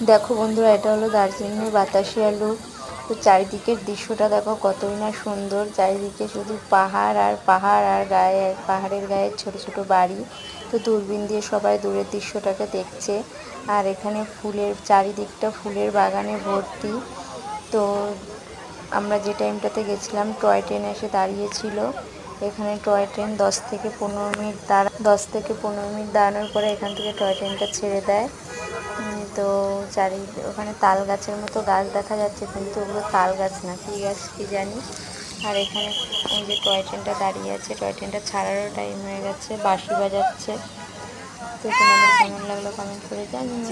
দেখো বন্ধুরা, এটা হলো দার্জিলিংয়ের বাতাসিয়া লুক। তো চারিদিকের দৃশ্যটা দেখো কতই না সুন্দর। চারিদিকে শুধু পাহাড় আর পাহাড়, আর গায়ে পাহাড়ের গায়ে ছোট ছোট বাড়ি। তো দূরবীন দিয়ে সবাই দূরের দৃশ্যটাকে দেখছে। আর এখানে ফুলের চারিদিকটা ফুলের বাগানে ভর্তি। তো আমরা যে টাইমটাতে গেছিলাম টয় ট্রেন এসে দাঁড়িয়েছিল। এখানে টয় ট্রেন 10 থেকে 15 মিনিট দাঁড়ানোর পরে এখান থেকে টয় ট্রেনটা ছেড়ে দেয়। তো ওখানে তাল গাছের মতো গাছ দেখা যাচ্ছে, কিন্তু ওগুলো তাল গাছ না, কী গাছ কী জানি। আর এখানে ওই যে টয় ট্রেনটা দাঁড়িয়ে আছে, টয় ট্রেনটা ছাড়ারও টাইম হয়ে গেছে, বাঁশি বাজাচ্ছে। তো তোমাদের কেমন লাগলো কমেন্ট করে জানিও।